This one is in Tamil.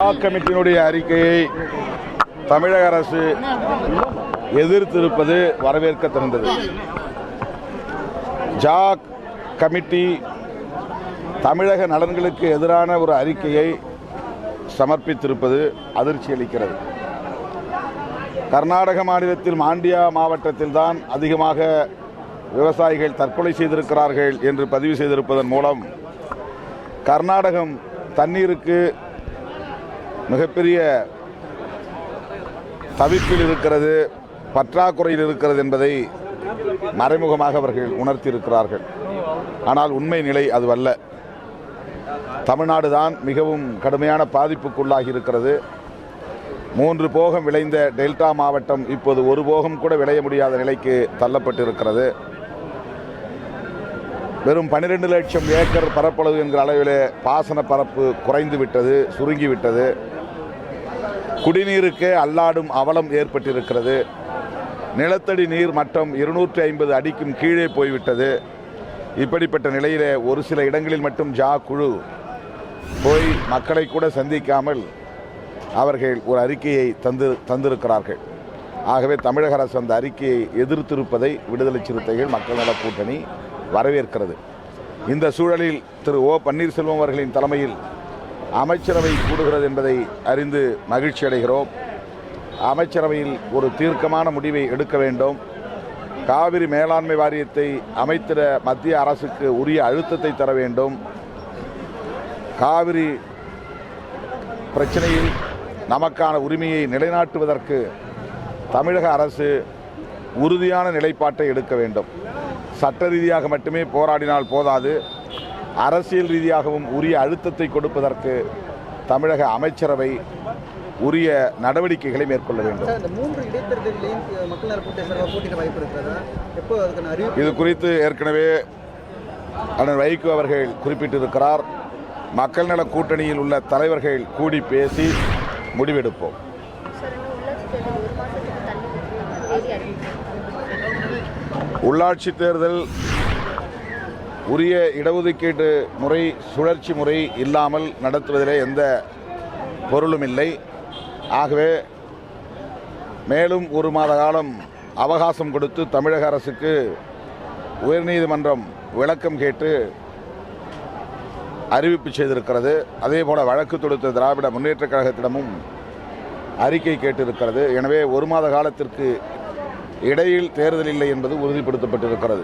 கமிட்டியினுடைய அறிக்கையை தமிழக அரசு எதிர்த்திருப்பது வரவேற்கத்தக்கது. ஜாக் கமிட்டி தமிழக நலன்களுக்கு எதிரான ஒரு அறிக்கையை சமர்ப்பித்திருப்பது அதிர்ச்சி அளிக்கிறது. கர்நாடக மாநிலத்தில் மாண்டியா மாவட்டத்தில் தான் அதிகமாக விவசாயிகள் தற்கொலை செய்திருக்கிறார்கள் என்று பதிவு செய்திருப்பதன் மூலம் கர்நாடகம் தண்ணீருக்கு மிகப்பெரிய தவிப்பில் இருக்கிறது, பற்றாக்குறையில் இருக்கிறது என்பதை மறைமுகமாக அவர்கள் உணர்த்தியிருக்கிறார்கள். ஆனால் உண்மை நிலை அதுவல்ல. தமிழ்நாடு தான் மிகவும் கடுமையான பாதிப்புக்குள்ளாகி இருக்கிறது. 3 போகம் விளைந்த டெல்டா மாவட்டம் இப்போது 1 போகம் கூட விளைய முடியாத நிலைக்கு தள்ளப்பட்டிருக்கிறது. வெறும் 12 லட்சம் ஏக்கர் பரப்பளவு என்கிற அளவில் பாசன பரப்பு குறைந்து விட்டது, சுருங்கிவிட்டது. குடிநீருக்கு அல்லாடும் அவலம் ஏற்பட்டிருக்கிறது. நிலத்தடி நீர் மட்டம் 250 அடிக்கும் கீழே போய்விட்டது. இப்படிப்பட்ட நிலையிலே ஒரு சில இடங்களில் மட்டும் ஜா குழு போய் மக்களை கூட சந்திக்காமல் அவர்கள் ஒரு அறிக்கையை தந்திருக்கிறார்கள். ஆகவே தமிழக அரசு அந்த அறிக்கையை எதிர்த்திருப்பதை விடுதலை சிறுத்தைகள் மக்கள் நல கூட்டணி வரவேற்கிறது. இந்த சூழலில் திரு ஓ பன்னீர்செல்வம் அவர்களின் தலைமையில் அமைச்சரவை கூடுகிறது என்பதை அறிந்து மகிழ்ச்சி அடைகிறோம். அமைச்சரவையில் ஒரு தீர்க்கமான முடிவை எடுக்க வேண்டும். காவிரி மேலாண்மை வாரியத்தை அமைத்திட மத்திய அரசுக்கு உரிய அழுத்தத்தை தர வேண்டும். காவிரி பிரச்சனையில் நமக்கான உரிமையை நிலைநாட்டுவதற்கு தமிழக அரசு உறுதியான நிலைப்பாட்டை எடுக்க வேண்டும். சட்ட ரீதியாக மட்டுமே போராடினால் போதாது, அரசியல் ரீதியாகவும் உரிய அழுத்தத்தை கொடுப்பதற்கு தமிழக அமைச்சரவை உரிய நடவடிக்கைகளை மேற்கொள்ள வேண்டும். இது குறித்து ஏற்கனவே அண்ணன் வைகோ அவர்கள் குறிப்பிட்டிருக்கிறார். மக்கள் நல கூட்டணியில் உள்ள தலைவர்கள் கூடி பேசி முடிவெடுப்போம். உள்ளாட்சி தேர்தல் உரிய இடஒதுக்கீட்டு முறை, சுழற்சி முறை இல்லாமல் நடத்துவதிலே எந்த பொருளும் இல்லை. ஆகவே மேலும் 1 மாத காலம் அவகாசம் கொடுத்து தமிழக அரசுக்கு உயர்நீதிமன்றம் விளக்கம் கேட்டு அறிவிப்பு செய்திருக்கிறது. அதேபோல வழக்கு தொடுத்த திராவிட முன்னேற்றக் கழகத்திடமும் அறிக்கை கேட்டிருக்கிறது. எனவே 1 மாத காலத்திற்கு இடையில் தேர்தல் இல்லை என்பது உறுதிப்படுத்தப்பட்டிருக்கிறது.